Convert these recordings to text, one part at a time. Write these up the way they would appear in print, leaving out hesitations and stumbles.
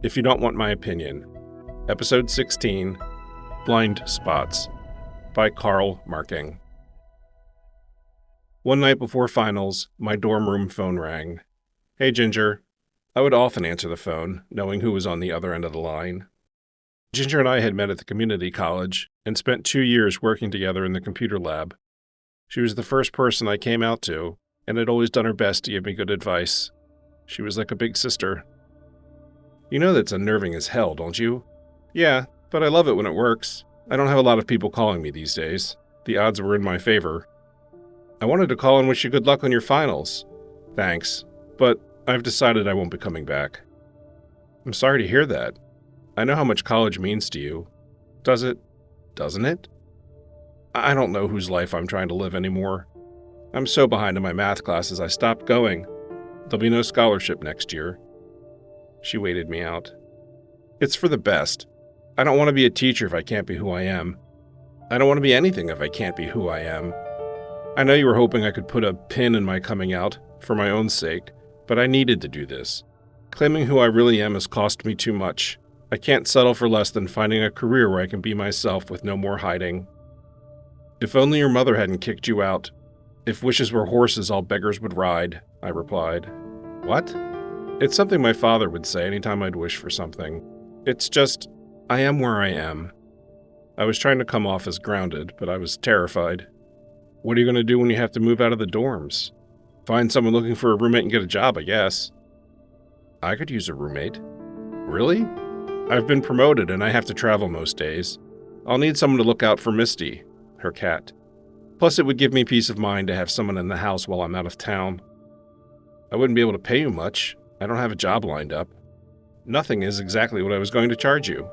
If You Don't Want My Opinion, Episode 16, Blind Spots, by Carl Marking. One night before finals, my dorm room phone rang. "Hey, Ginger." I would often answer the phone, knowing who was on the other end of the line. Ginger and I had met at the community college and spent 2 years working together in the computer lab. She was the first person I came out to, and had always done her best to give me good advice. She was like a big sister. "You know that's unnerving as hell, don't you?" "Yeah, but I love it when it works. I don't have a lot of people calling me these days. The odds were in my favor." "I wanted to call and wish you good luck on your finals." "Thanks, but I've decided I won't be coming back." "I'm sorry to hear that. I know how much college means to you." "Does it? Doesn't it?" "I don't know whose life I'm trying to live anymore. I'm so behind in my math classes I stopped going. There'll be no scholarship next year." She waited me out. "It's for the best. I don't want to be a teacher if I can't be who I am. I don't want to be anything if I can't be who I am. I know you were hoping I could put a pin in my coming out, for my own sake, but I needed to do this. Claiming who I really am has cost me too much. I can't settle for less than finding a career where I can be myself with no more hiding." "If only your mother hadn't kicked you out. If wishes were horses, all beggars would ride," I replied. "What?" "It's something my father would say anytime I'd wish for something. It's just, I am where I am." I was trying to come off as grounded, but I was terrified. "What are you going to do when you have to move out of the dorms?" "Find someone looking for a roommate and get a job, I guess." "I could use a roommate." "Really? I've been promoted and I have to travel most days. I'll need someone to look out for Misty," her cat. "Plus it would give me peace of mind to have someone in the house while I'm out of town." "I wouldn't be able to pay you much. I don't have a job lined up." "Nothing is exactly what I was going to charge you."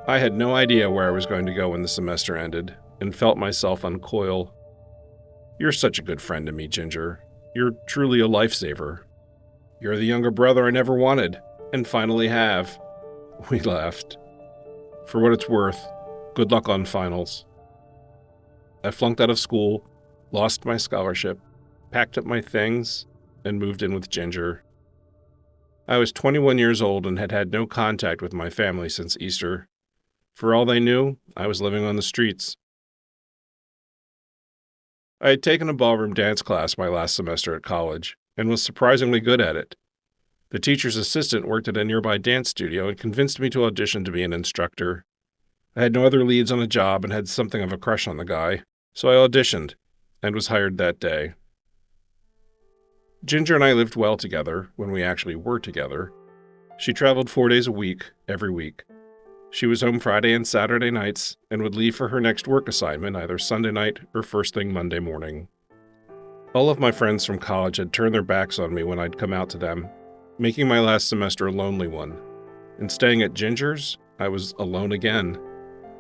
I had no idea where I was going to go when the semester ended, and felt myself uncoil. "You're such a good friend to me, Ginger. You're truly a lifesaver. You're the younger brother I never wanted, and finally have." We laughed. "For what it's worth, good luck on finals." I flunked out of school, lost my scholarship, packed up my things, and moved in with Ginger. I was 21 years old and had had no contact with my family since Easter. For all they knew, I was living on the streets. I had taken a ballroom dance class my last semester at college, and was surprisingly good at it. The teacher's assistant worked at a nearby dance studio and convinced me to audition to be an instructor. I had no other leads on a job and had something of a crush on the guy, so I auditioned, and was hired that day. Ginger and I lived well together, when we actually were together. She traveled 4 days a week, every week. She was home Friday and Saturday nights, and would leave for her next work assignment either Sunday night or first thing Monday morning. All of my friends from college had turned their backs on me when I'd come out to them, making my last semester a lonely one. And staying at Ginger's, I was alone again.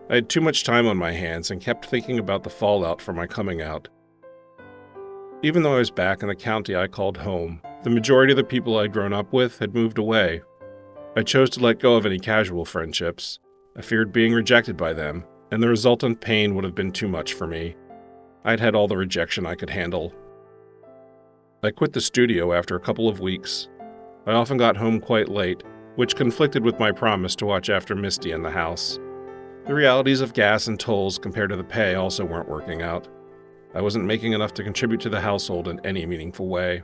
I had too much time on my hands and kept thinking about the fallout from my coming out. Even though I was back in the county I called home, the majority of the people I'd grown up with had moved away. I chose to let go of any casual friendships. I feared being rejected by them, and the resultant pain would have been too much for me. I'd had all the rejection I could handle. I quit the studio after a couple of weeks. I often got home quite late, which conflicted with my promise to watch after Misty in the house. The realities of gas and tolls compared to the pay also weren't working out. I wasn't making enough to contribute to the household in any meaningful way.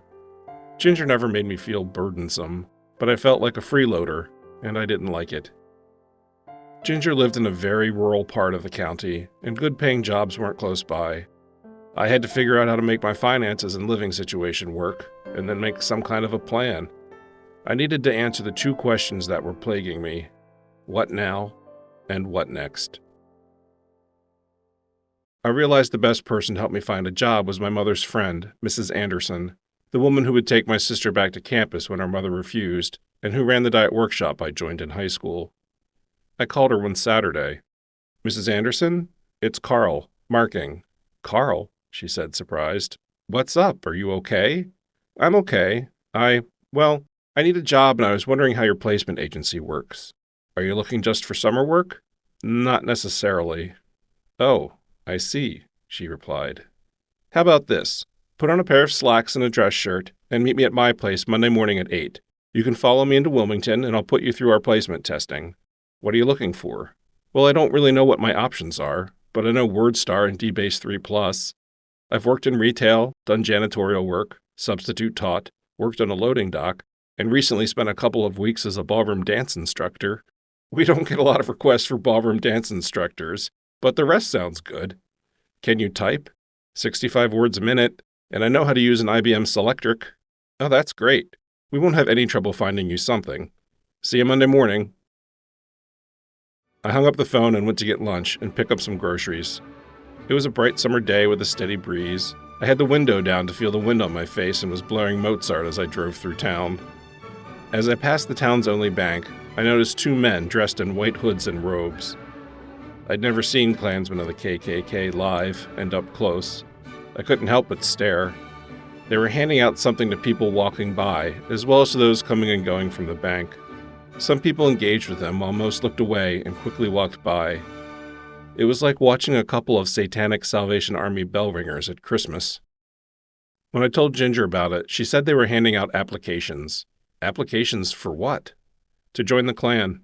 Ginger never made me feel burdensome, but I felt like a freeloader, and I didn't like it. Ginger lived in a very rural part of the county, and good-paying jobs weren't close by. I had to figure out how to make my finances and living situation work, and then make some kind of a plan. I needed to answer the two questions that were plaguing me: what now, and what next? I realized the best person to help me find a job was my mother's friend, Mrs. Anderson, the woman who would take my sister back to campus when our mother refused, and who ran the diet workshop I joined in high school. I called her one Saturday. "Mrs. Anderson? It's Carl, Marking." "Carl?" she said, surprised. "What's up? Are you okay?" "I'm okay. I need a job, and I was wondering how your placement agency works." "Are you looking just for summer work?" "Not necessarily." "Oh, I see," she replied. "How about this? Put on a pair of slacks and a dress shirt, and meet me at my place Monday morning at 8. You can follow me into Wilmington, and I'll put you through our placement testing. What are you looking for? Well, I don't really know what my options are, but I know WordStar and DBase 3+. I've worked in retail, done janitorial work, substitute taught, worked on a loading dock, and recently spent a couple of weeks as a ballroom dance instructor. We don't get a lot of requests for ballroom dance instructors, but the rest sounds good. Can you type? 65 words a minute, and I know how to use an IBM Selectric. Oh, that's great. We won't have any trouble finding you something. See you Monday morning. I hung up the phone and went to get lunch and pick up some groceries. It was a bright summer day with a steady breeze. I had the window down to feel the wind on my face and was blaring Mozart as I drove through town. As I passed the town's only bank, I noticed two men dressed in white hoods and robes. I'd never seen Klansmen of the KKK live and up close. I couldn't help but stare. They were handing out something to people walking by, as well as to those coming and going from the bank. Some people engaged with them while most looked away and quickly walked by. It was like watching a couple of satanic Salvation Army bell ringers at Christmas. When I told Ginger about it, she said they were handing out applications. Applications for what? To join the Klan.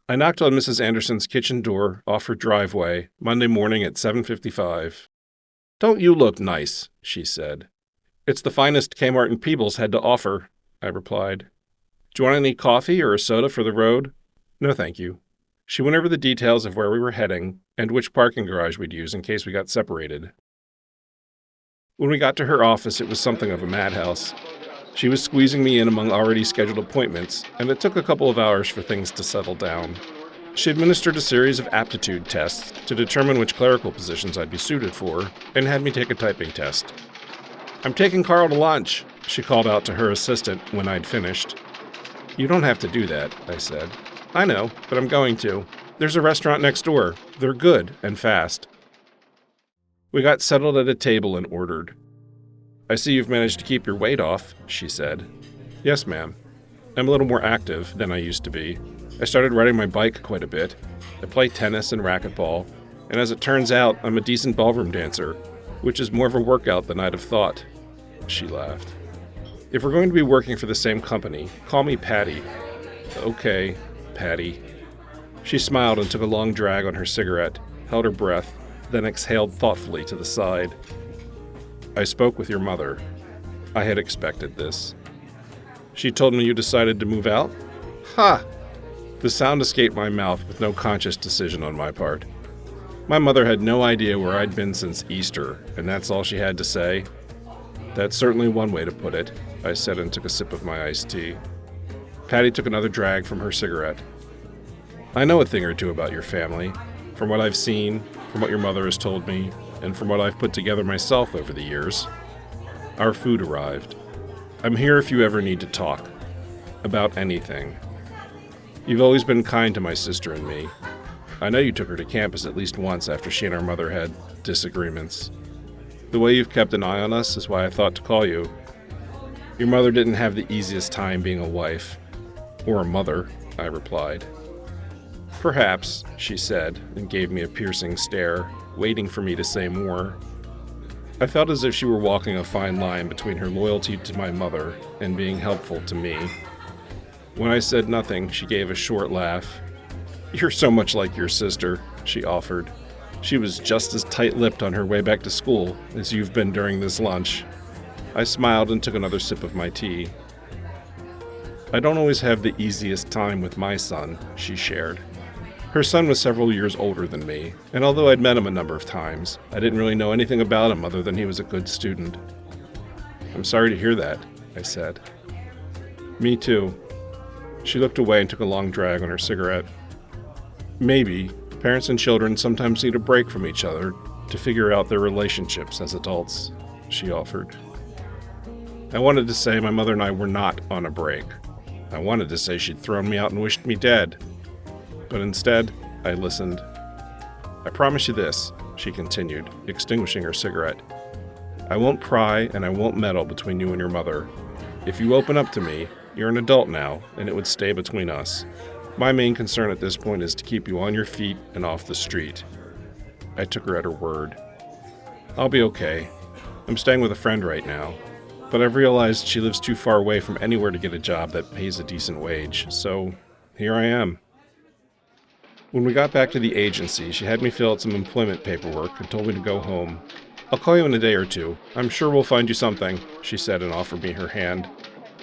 I knocked on Mrs. Anderson's kitchen door off her driveway Monday morning at 7:55. "Don't you look nice," she said. "It's the finest Kmart and Peebles had to offer," I replied. "Do you want any coffee or a soda for the road?" "No, thank you." She went over the details of where we were heading and which parking garage we'd use in case we got separated. When we got to her office, it was something of a madhouse. She was squeezing me in among already scheduled appointments, and it took a couple of hours for things to settle down. She administered a series of aptitude tests to determine which clerical positions I'd be suited for, and had me take a typing test. "I'm taking Carl to lunch," she called out to her assistant when I'd finished. "You don't have to do that," I said. "I know, but I'm going to. There's a restaurant next door. They're good and fast." We got settled at a table and ordered. "I see you've managed to keep your weight off," she said. "Yes, ma'am. I'm a little more active than I used to be. I started riding my bike quite a bit. I play tennis and racquetball, and as it turns out, I'm a decent ballroom dancer, which is more of a workout than I'd have thought." She laughed. "If we're going to be working for the same company, call me Patty." "Okay, Patty." She smiled and took a long drag on her cigarette, held her breath, then exhaled thoughtfully to the side. "I spoke with your mother. I had expected this." "She told me you decided to move out?" "Ha!" The sound escaped my mouth with no conscious decision on my part. My mother had no idea where I'd been since Easter, and that's all she had to say. "That's certainly one way to put it," I said and took a sip of my iced tea. Patty took another drag from her cigarette. "I know a thing or two about your family, from what I've seen, from what your mother has told me, and from what I've put together myself over the years. Our food arrived. I'm here if you ever need to talk. About anything. You've always been kind to my sister and me. I know you took her to campus at least once after she and our mother had disagreements. The way you've kept an eye on us is why I thought to call you. Your mother didn't have the easiest time being a wife. Or a mother," I replied. "Perhaps," she said, and gave me a piercing stare, waiting for me to say more. I felt as if she were walking a fine line between her loyalty to my mother and being helpful to me. When I said nothing, she gave a short laugh. "You're so much like your sister," she offered. "She was just as tight-lipped on her way back to school as you've been during this lunch." I smiled and took another sip of my tea. "I don't always have the easiest time with my son," she shared. Her son was several years older than me, and although I'd met him a number of times, I didn't really know anything about him other than he was a good student. "I'm sorry to hear that," I said. "Me too." She looked away and took a long drag on her cigarette. "Maybe parents and children sometimes need a break from each other to figure out their relationships as adults," she offered. I wanted to say my mother and I were not on a break. I wanted to say she'd thrown me out and wished me dead. But instead, I listened. "I promise you this," she continued, extinguishing her cigarette. "I won't pry and I won't meddle between you and your mother. If you open up to me, you're an adult now, and it would stay between us. My main concern at this point is to keep you on your feet and off the street." I took her at her word. "I'll be okay. I'm staying with a friend right now. But I've realized she lives too far away from anywhere to get a job that pays a decent wage, so here I am. When we got back to the agency, she had me fill out some employment paperwork and told me to go home. "I'll call you in a day or two. I'm sure we'll find you something," she said and offered me her hand.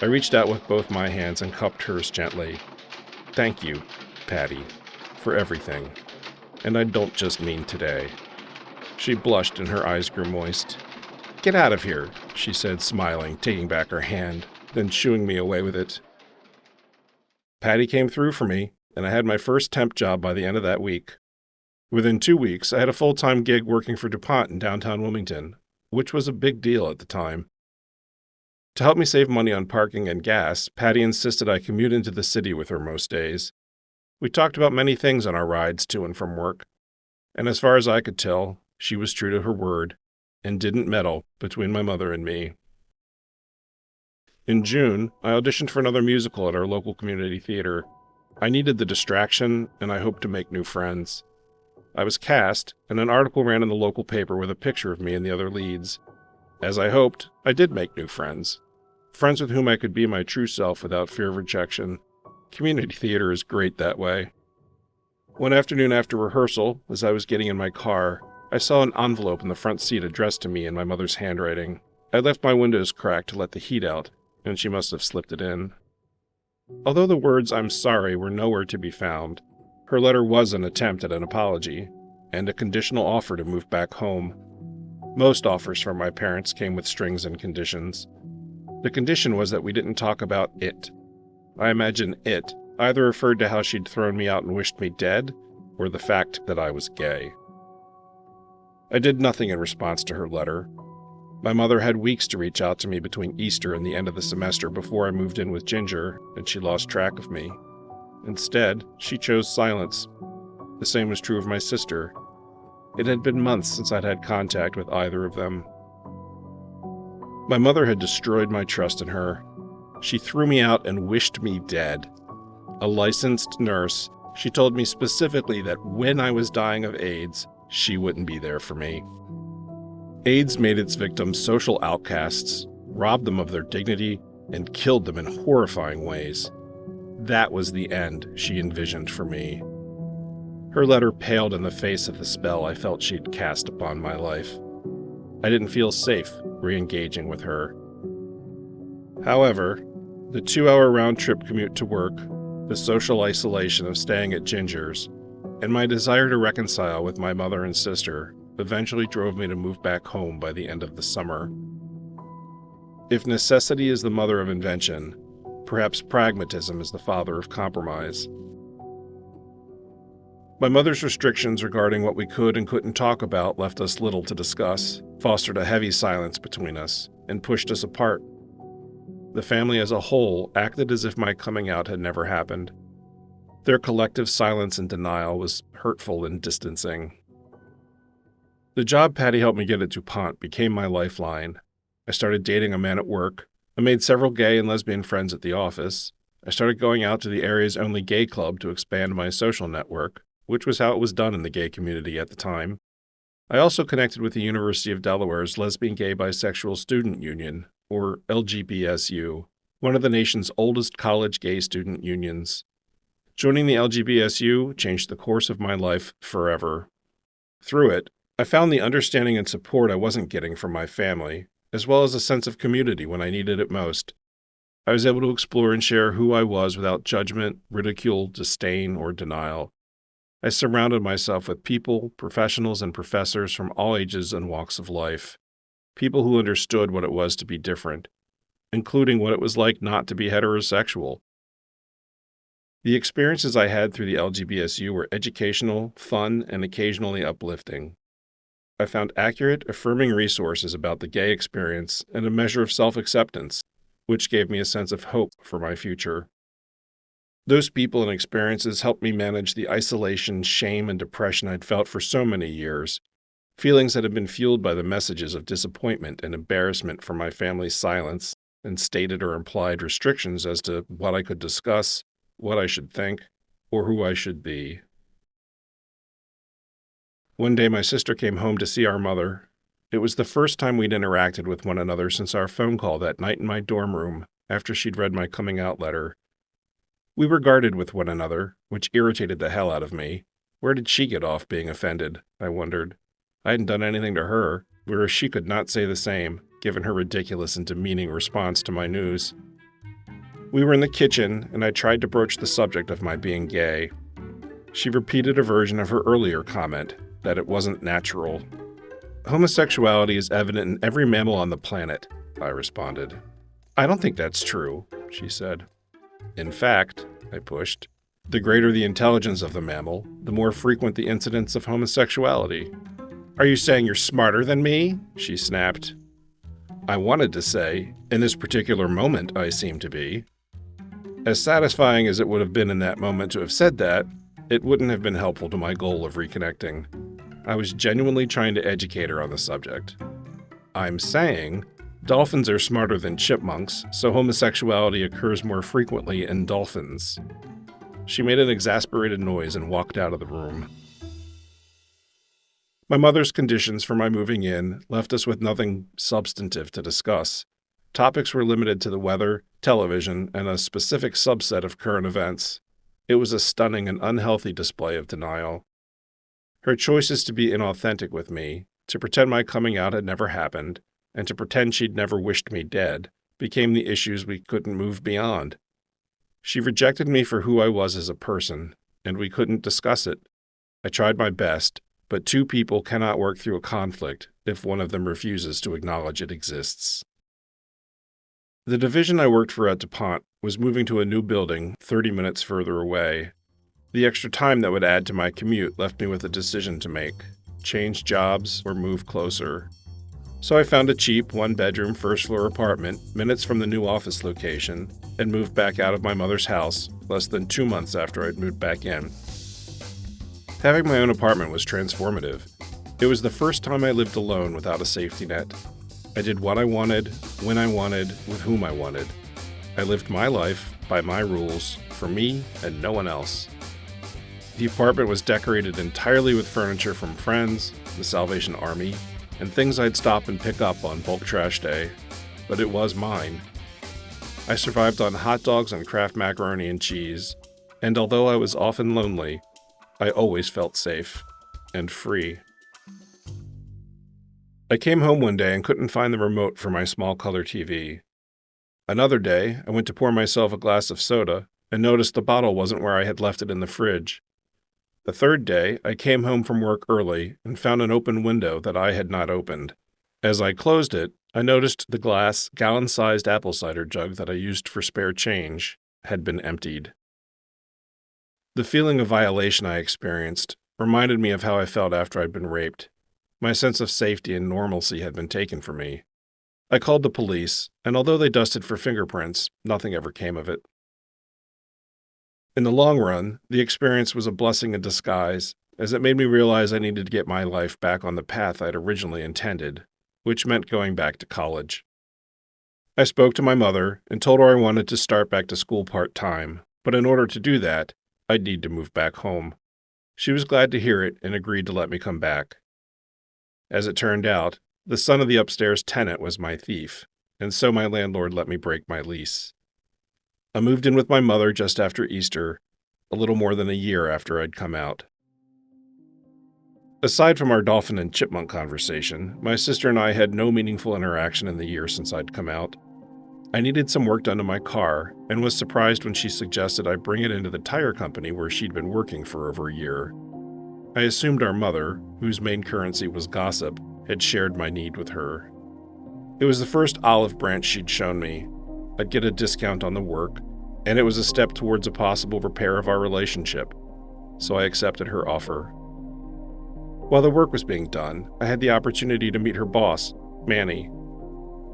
I reached out with both my hands and cupped hers gently. "Thank you, Patty, for everything. And I don't just mean today." She blushed and her eyes grew moist. "Get out of here," she said, smiling, taking back her hand, then shooing me away with it. Patty came through for me, and I had my first temp job by the end of that week. Within 2 weeks, I had a full-time gig working for DuPont in downtown Wilmington, which was a big deal at the time. To help me save money on parking and gas, Patty insisted I commute into the city with her most days. We talked about many things on our rides to and from work, and as far as I could tell, she was true to her word and didn't meddle between my mother and me. In June, I auditioned for another musical at our local community theater. I needed the distraction, and I hoped to make new friends. I was cast, and an article ran in the local paper with a picture of me and the other leads. As I hoped, I did make new friends. Friends with whom I could be my true self without fear of rejection. Community theater is great that way. One afternoon after rehearsal, as I was getting in my car, I saw an envelope in the front seat addressed to me in my mother's handwriting. I left my windows cracked to let the heat out, and she must have slipped it in. Although the words "I'm sorry" were nowhere to be found, her letter was an attempt at an apology, and a conditional offer to move back home. Most offers from my parents came with strings and conditions. The condition was that we didn't talk about it. I imagine it either referred to how she'd thrown me out and wished me dead, or the fact that I was gay. I did nothing in response to her letter. My mother had weeks to reach out to me between Easter and the end of the semester before I moved in with Ginger, and she lost track of me. Instead, she chose silence. The same was true of my sister. It had been months since I'd had contact with either of them. My mother had destroyed my trust in her. She threw me out and wished me dead. A licensed nurse, she told me specifically that when I was dying of AIDS, she wouldn't be there for me. AIDS made its victims social outcasts, robbed them of their dignity, and killed them in horrifying ways. That was the end she envisioned for me. Her letter paled in the face of the spell I felt she'd cast upon my life. I didn't feel safe re-engaging with her. However, the 2-hour round-trip commute to work, the social isolation of staying at Ginger's, and my desire to reconcile with my mother and sister eventually drove me to move back home by the end of the summer. If necessity is the mother of invention, perhaps pragmatism is the father of compromise. My mother's restrictions regarding what we could and couldn't talk about left us little to discuss, fostered a heavy silence between us, and pushed us apart. The family as a whole acted as if my coming out had never happened. Their collective silence and denial was hurtful and distancing. The job Patty helped me get at DuPont became my lifeline. I started dating a man at work. I made several gay and lesbian friends at the office. I started going out to the area's only gay club to expand my social network, which was how it was done in the gay community at the time. I also connected with the University of Delaware's Lesbian Gay Bisexual Student Union, or LGBSU, one of the nation's oldest college gay student unions. Joining the LGBSU changed the course of my life forever. Through it, I found the understanding and support I wasn't getting from my family, as well as a sense of community when I needed it most. I was able to explore and share who I was without judgment, ridicule, disdain, or denial. I surrounded myself with people, professionals, and professors from all ages and walks of life. People who understood what it was to be different, including what it was like not to be heterosexual. The experiences I had through the LGBSU were educational, fun, and occasionally uplifting. I found accurate, affirming resources about the gay experience and a measure of self-acceptance, which gave me a sense of hope for my future. Those people and experiences helped me manage the isolation, shame, and depression I'd felt for so many years, feelings that had been fueled by the messages of disappointment and embarrassment from my family's silence and stated or implied restrictions as to what I could discuss, what I should think, or who I should be. One day my sister came home to see our mother, It was the first time we'd interacted with one another since our phone call that night in my dorm room after she'd read my coming out letter. We were guarded with one another, which irritated the hell out of me. Where did she get off being offended? I wondered. I hadn't done anything to her, whereas she could not say the same, given her ridiculous and demeaning response to my news. We were in the kitchen, and I tried to broach the subject of my being gay. She repeated a version of her earlier comment, that it wasn't natural. Homosexuality is evident in every mammal on the planet, I responded. I don't think that's true, she said. In fact, I pushed, the greater the intelligence of the mammal, the more frequent the incidence of homosexuality. Are you saying you're smarter than me? She snapped. I wanted to say, in this particular moment I seem to be. As satisfying as it would have been in that moment to have said that, it wouldn't have been helpful to my goal of reconnecting. I was genuinely trying to educate her on the subject. I'm saying, dolphins are smarter than chipmunks, so homosexuality occurs more frequently in dolphins. She made an exasperated noise and walked out of the room. My mother's conditions for my moving in left us with nothing substantive to discuss. Topics were limited to the weather, television, and a specific subset of current events. It was a stunning and unhealthy display of denial. Her choices to be inauthentic with me, to pretend my coming out had never happened, and to pretend she'd never wished me dead, became the issues we couldn't move beyond. She rejected me for who I was as a person, and we couldn't discuss it. I tried my best, but two people cannot work through a conflict if one of them refuses to acknowledge it exists. The division I worked for at DuPont was moving to a new building 30 minutes further away. The extra time that would add to my commute left me with a decision to make: change jobs or move closer. So I found a cheap, one-bedroom, first-floor apartment minutes from the new office location and moved back out of my mother's house less than 2 months after I'd moved back in. Having my own apartment was transformative. It was the first time I lived alone without a safety net. I did what I wanted, when I wanted, with whom I wanted. I lived my life by my rules, for me and no one else. The apartment was decorated entirely with furniture from friends, the Salvation Army, and things I'd stop and pick up on bulk trash day, but it was mine. I survived on hot dogs and Kraft macaroni and cheese, and although I was often lonely, I always felt safe and free. I came home one day and couldn't find the remote for my small color TV. Another day, I went to pour myself a glass of soda and noticed the bottle wasn't where I had left it in the fridge. The third day, I came home from work early and found an open window that I had not opened. As I closed it, I noticed the glass, gallon-sized apple cider jug that I used for spare change had been emptied. The feeling of violation I experienced reminded me of how I felt after I'd been raped. My sense of safety and normalcy had been taken from me. I called the police, and although they dusted for fingerprints, nothing ever came of it. In the long run, the experience was a blessing in disguise, as it made me realize I needed to get my life back on the path I'd originally intended, which meant going back to college. I spoke to my mother and told her I wanted to start back to school part-time, but in order to do that, I'd need to move back home. She was glad to hear it and agreed to let me come back. As it turned out, the son of the upstairs tenant was my thief, and so my landlord let me break my lease. I moved in with my mother just after Easter, a little more than a year after I'd come out. Aside from our dolphin and chipmunk conversation, my sister and I had no meaningful interaction in the year since I'd come out. I needed some work done to my car, and was surprised when she suggested I bring it into the tire company where she'd been working for over a year. I assumed our mother, whose main currency was gossip, had shared my need with her. It was the first olive branch she'd shown me. I'd get a discount on the work, and it was a step towards a possible repair of our relationship, so I accepted her offer. While the work was being done, I had the opportunity to meet her boss, Manny.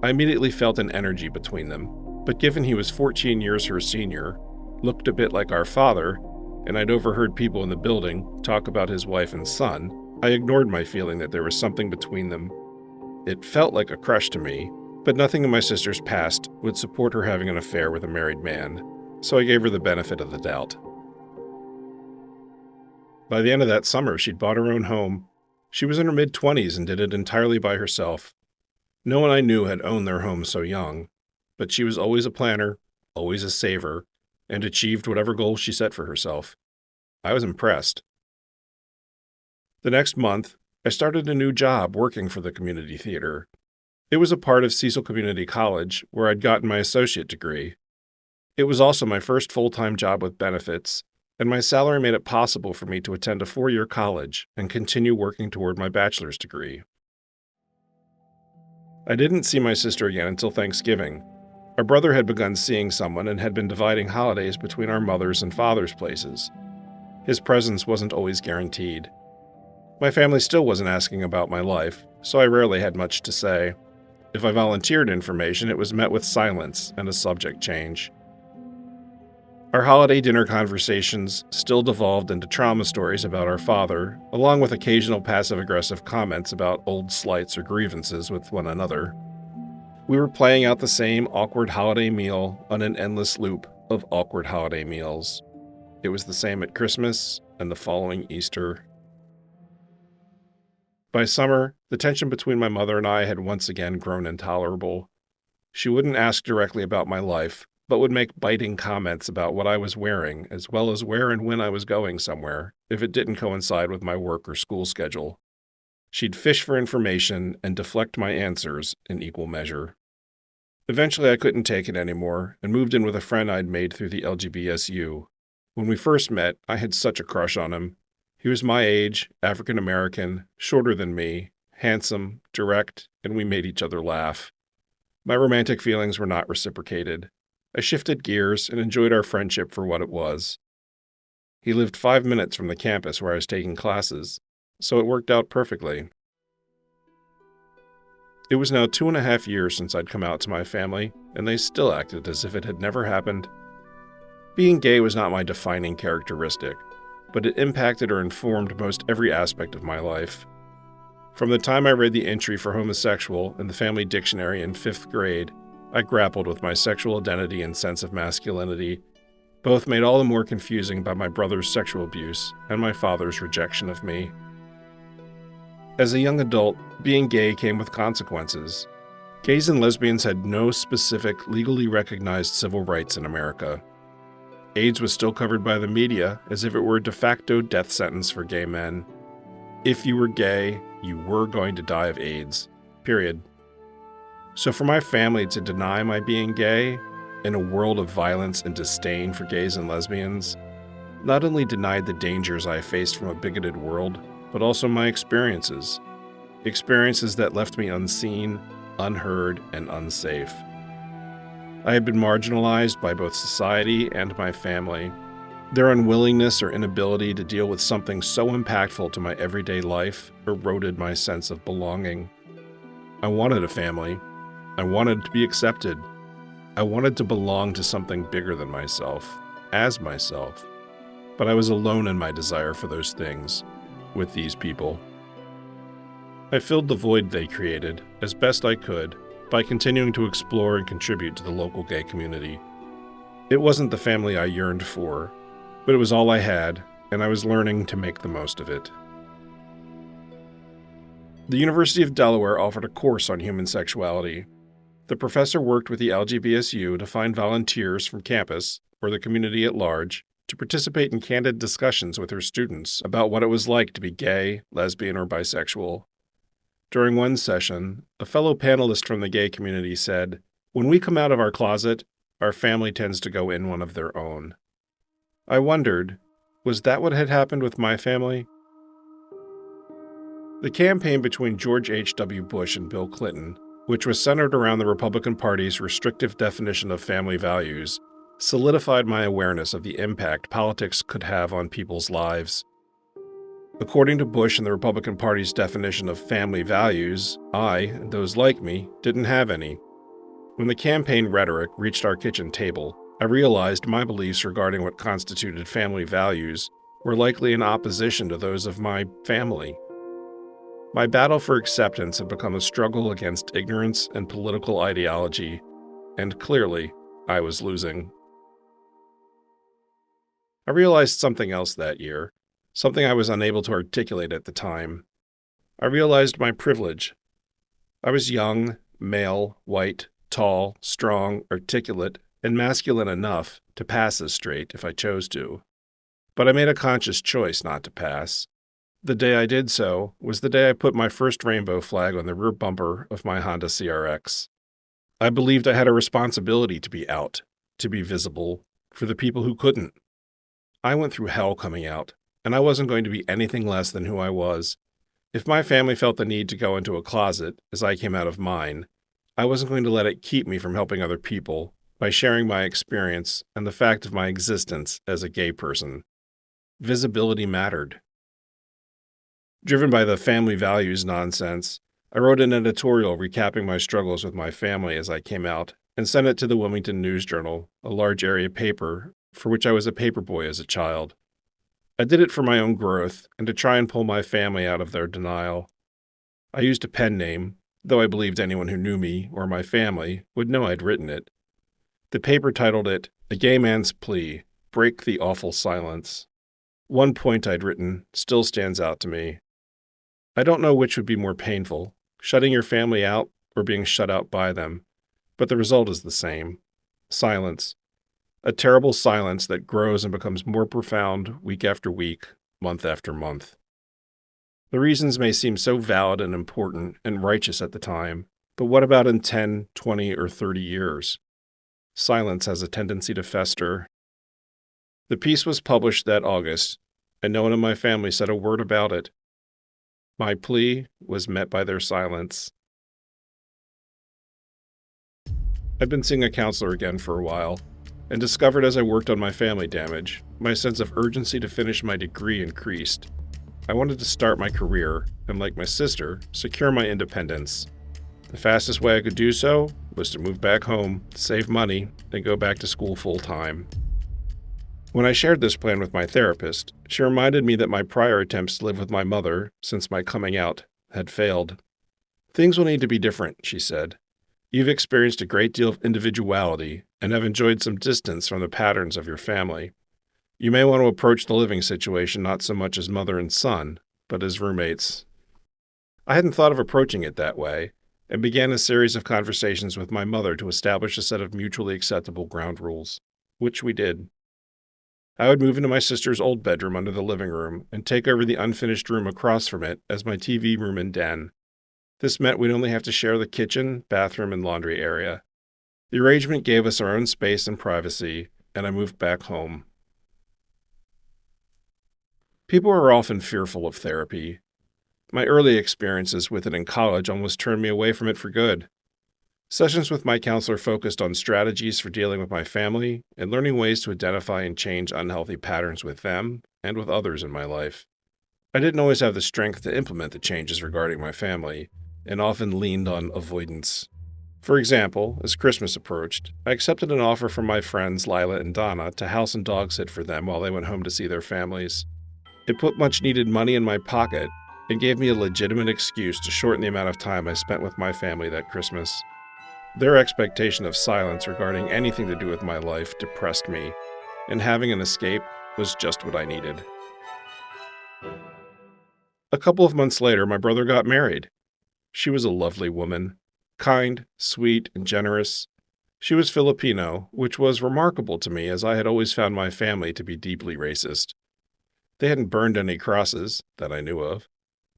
I immediately felt an energy between them, but given he was 14 years her senior, looked a bit like our father, and I'd overheard people in the building talk about his wife and son, I ignored my feeling that there was something between them. It felt like a crush to me, but nothing in my sister's past would support her having an affair with a married man, so I gave her the benefit of the doubt. By the end of that summer, she'd bought her own home, She was in her mid-20s and did it entirely by herself. No one I knew had owned their home so young, but she was always a planner, always a saver, and achieved whatever goal she set for herself. I was impressed. The next month, I started a new job working for the community theater. It was a part of Cecil Community College, where I'd gotten my associate degree. It was also my first full-time job with benefits, and my salary made it possible for me to attend a 4-year college and continue working toward my bachelor's degree. I didn't see my sister again until Thanksgiving. Our brother had begun seeing someone and had been dividing holidays between our mother's and father's places. His presence wasn't always guaranteed. My family still wasn't asking about my life, so I rarely had much to say. If I volunteered information, it was met with silence and a subject change. Our holiday dinner conversations still devolved into trauma stories about our father, along with occasional passive-aggressive comments about old slights or grievances with one another. We were playing out the same awkward holiday meal on an endless loop of awkward holiday meals. It was the same at Christmas and the following Easter. By summer, the tension between my mother and I had once again grown intolerable. She wouldn't ask directly about my life, but would make biting comments about what I was wearing, as well as where and when I was going somewhere, if it didn't coincide with my work or school schedule. She'd fish for information and deflect my answers in equal measure. Eventually, I couldn't take it anymore and moved in with a friend I'd made through the LGBSU. When we first met, I had such a crush on him. He was my age, African American, shorter than me, handsome, direct, and we made each other laugh. My romantic feelings were not reciprocated. I shifted gears and enjoyed our friendship for what it was. He lived 5 minutes from the campus where I was taking classes, so it worked out perfectly. It was now 2.5 years since I'd come out to my family, and they still acted as if it had never happened. Being gay was not my defining characteristic, but it impacted or informed most every aspect of my life. From the time I read the entry for homosexual in the family dictionary in 5th grade, I grappled with my sexual identity and sense of masculinity, both made all the more confusing by my brother's sexual abuse and my father's rejection of me. As a young adult, being gay came with consequences. Gays and lesbians had no specific, legally recognized civil rights in America. AIDS was still covered by the media as if it were a de facto death sentence for gay men. If you were gay, you were going to die of AIDS. Period. So for my family to deny my being gay, in a world of violence and disdain for gays and lesbians, not only denied the dangers I faced from a bigoted world, but also my experiences. Experiences that left me unseen, unheard, and unsafe. I had been marginalized by both society and my family. Their unwillingness or inability to deal with something so impactful to my everyday life eroded my sense of belonging. I wanted a family. I wanted to be accepted. I wanted to belong to something bigger than myself, as myself. But I was alone in my desire for those things, with these people. I filled the void they created, as best I could, by continuing to explore and contribute to the local gay community. It wasn't the family I yearned for, but it was all I had, and I was learning to make the most of it. The University of Delaware offered a course on human sexuality. The professor worked with the LGBSU to find volunteers from campus, or the community at large, to participate in candid discussions with her students about what it was like to be gay, lesbian, or bisexual. During one session, a fellow panelist from the gay community said, "When we come out of our closet, our family tends to go in one of their own." I wondered, was that what had happened with my family? The campaign between George H.W. Bush and Bill Clinton, which was centered around the Republican Party's restrictive definition of family values, solidified my awareness of the impact politics could have on people's lives. According to Bush and the Republican Party's definition of family values, I, and those like me, didn't have any. When the campaign rhetoric reached our kitchen table, I realized my beliefs regarding what constituted family values were likely in opposition to those of my family. My battle for acceptance had become a struggle against ignorance and political ideology, and clearly, I was losing. I realized something else that year, something I was unable to articulate at the time. I realized my privilege. I was young, male, white, tall, strong, articulate, and masculine enough to pass as straight if I chose to. But I made a conscious choice not to pass. The day I did so was the day I put my first rainbow flag on the rear bumper of my Honda CRX. I believed I had a responsibility to be out, to be visible, for the people who couldn't. I went through hell coming out, and I wasn't going to be anything less than who I was. If my family felt the need to go into a closet as I came out of mine, I wasn't going to let it keep me from helping other people by sharing my experience and the fact of my existence as a gay person. Visibility mattered. Driven by the family values nonsense, I wrote an editorial recapping my struggles with my family as I came out and sent it to the Wilmington News Journal, a large area paper for which I was a paperboy as a child. I did it for my own growth and to try and pull my family out of their denial. I used a pen name, though I believed anyone who knew me or my family would know I'd written it. The paper titled it, "A Gay Man's Plea, Break the Awful Silence." One point I'd written still stands out to me. I don't know which would be more painful, shutting your family out or being shut out by them, but the result is the same. Silence. A terrible silence that grows and becomes more profound week after week, month after month. The reasons may seem so valid and important and righteous at the time, but what about in 10, 20, or 30 years? Silence has a tendency to fester. The piece was published that August, and no one in my family said a word about it. My plea was met by their silence. I've been seeing a counselor again for a while, and discovered as I worked on my family damage, my sense of urgency to finish my degree increased. I wanted to start my career, and like my sister, secure my independence. The fastest way I could do so was to move back home, save money, and go back to school full-time. When I shared this plan with my therapist, she reminded me that my prior attempts to live with my mother, since my coming out, had failed. "Things will need to be different," she said. "You've experienced a great deal of individuality and have enjoyed some distance from the patterns of your family. You may want to approach the living situation not so much as mother and son, but as roommates." I hadn't thought of approaching it that way, and began a series of conversations with my mother to establish a set of mutually acceptable ground rules, which we did. I would move into my sister's old bedroom under the living room and take over the unfinished room across from it as my TV room and den. This meant we'd only have to share the kitchen, bathroom, and laundry area. The arrangement gave us our own space and privacy, and I moved back home. People are often fearful of therapy. My early experiences with it in college almost turned me away from it for good. Sessions with my counselor focused on strategies for dealing with my family and learning ways to identify and change unhealthy patterns with them and with others in my life. I didn't always have the strength to implement the changes regarding my family, and often leaned on avoidance. For example, as Christmas approached, I accepted an offer from my friends Lila and Donna to house and dog sit for them while they went home to see their families. It put much needed money in my pocket and gave me a legitimate excuse to shorten the amount of time I spent with my family that Christmas. Their expectation of silence regarding anything to do with my life depressed me, and having an escape was just what I needed. A couple of months later, my brother got married. She was a lovely woman, kind, sweet, and generous. She was Filipino, which was remarkable to me as I had always found my family to be deeply racist. They hadn't burned any crosses, that I knew of.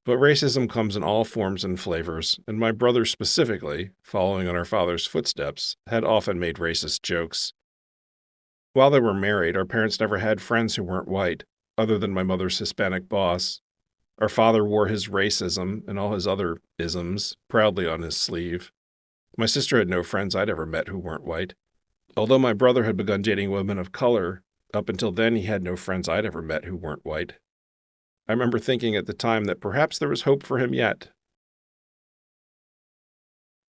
But racism comes in all forms and flavors, and my brother specifically, following in our father's footsteps, had often made racist jokes. While they were married, our parents never had friends who weren't white, other than my mother's Hispanic boss. Our father wore his racism and all his other isms proudly on his sleeve. My sister had no friends I'd ever met who weren't white. Although my brother had begun dating women of color, up until then he had no friends I'd ever met who weren't white. I remember thinking at the time that perhaps there was hope for him yet.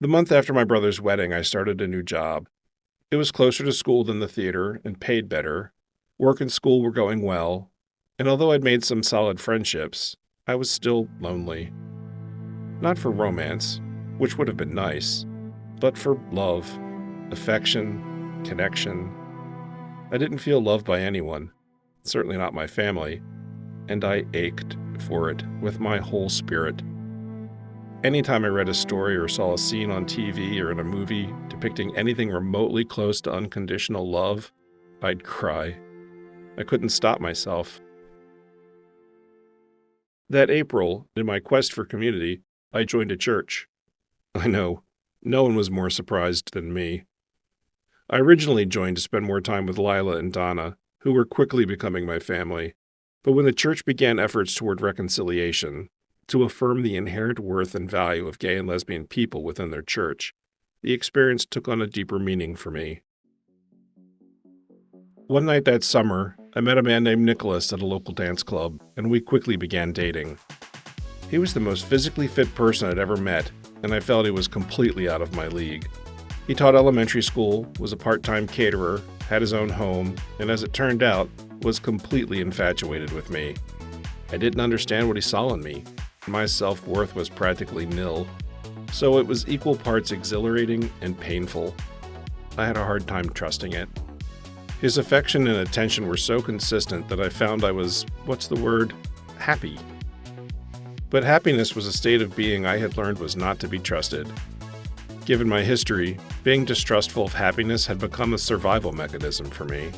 The month after my brother's wedding, I started a new job. It was closer to school than the theater and paid better. Work and school were going well, and although I'd made some solid friendships, I was still lonely. Not for romance, which would have been nice, but for love, affection, connection. I didn't feel loved by anyone, certainly not my family, and I ached for it with my whole spirit. Anytime I read a story or saw a scene on TV or in a movie depicting anything remotely close to unconditional love, I'd cry. I couldn't stop myself. That April, in my quest for community, I joined a church. I know, no one was more surprised than me. I originally joined to spend more time with Lila and Donna, who were quickly becoming my family. But when the church began efforts toward reconciliation, to affirm the inherent worth and value of gay and lesbian people within their church, the experience took on a deeper meaning for me. One night that summer, I met a man named Nicholas at a local dance club, and we quickly began dating. He was the most physically fit person I'd ever met, and I felt he was completely out of my league. He taught elementary school, was a part-time caterer, had his own home, and as it turned out, was completely infatuated with me. I didn't understand what he saw in me. My self-worth was practically nil, so it was equal parts exhilarating and painful. I had a hard time trusting it. His affection and attention were so consistent that I found I was, happy. But happiness was a state of being I had learned was not to be trusted. Given my history, being distrustful of happiness had become a survival mechanism for me.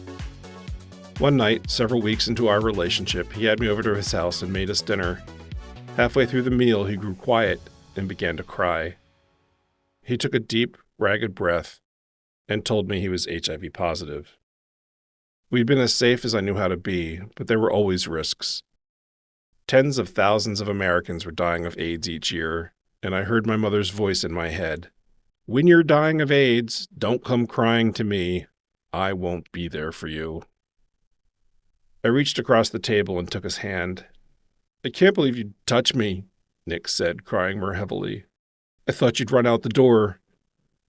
One night, several weeks into our relationship, he had me over to his house and made us dinner. Halfway through the meal, he grew quiet and began to cry. He took a deep, ragged breath and told me he was HIV positive. We'd been as safe as I knew how to be, but there were always risks. Tens of thousands of Americans were dying of AIDS each year, and I heard my mother's voice in my head. When you're dying of AIDS, don't come crying to me. I won't be there for you. I reached across the table and took his hand. I can't believe you'd touch me, Nick said, crying more heavily. I thought you'd run out the door.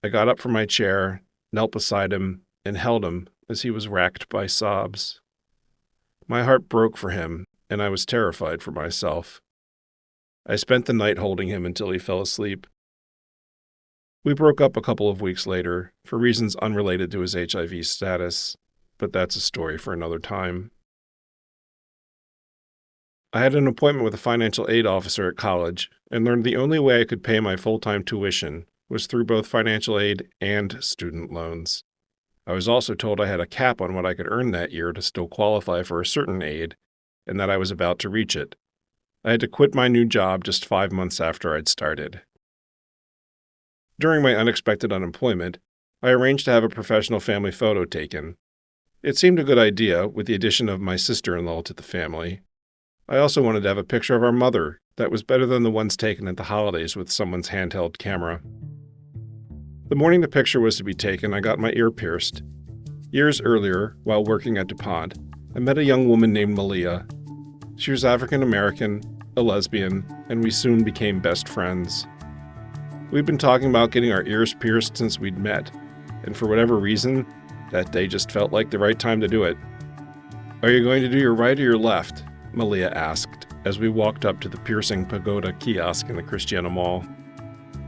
I got up from my chair, knelt beside him, and held him as he was racked by sobs. My heart broke for him, and I was terrified for myself. I spent the night holding him until he fell asleep. We broke up a couple of weeks later, for reasons unrelated to his HIV status, but that's a story for another time. I had an appointment with a financial aid officer at college and learned the only way I could pay my full-time tuition was through both financial aid and student loans. I was also told I had a cap on what I could earn that year to still qualify for a certain aid, and that I was about to reach it. I had to quit my new job just 5 months after I'd started. During my unexpected unemployment, I arranged to have a professional family photo taken. It seemed a good idea with the addition of my sister-in-law to the family. I also wanted to have a picture of our mother that was better than the ones taken at the holidays with someone's handheld camera. The morning the picture was to be taken, I got my ear pierced. Years earlier, while working at DuPont, I met a young woman named Malia. She was African American, a lesbian, and we soon became best friends. We'd been talking about getting our ears pierced since we'd met, and for whatever reason, that day just felt like the right time to do it. Are you going to do your right or your left? Malia asked as we walked up to the piercing pagoda kiosk in the Christiana Mall.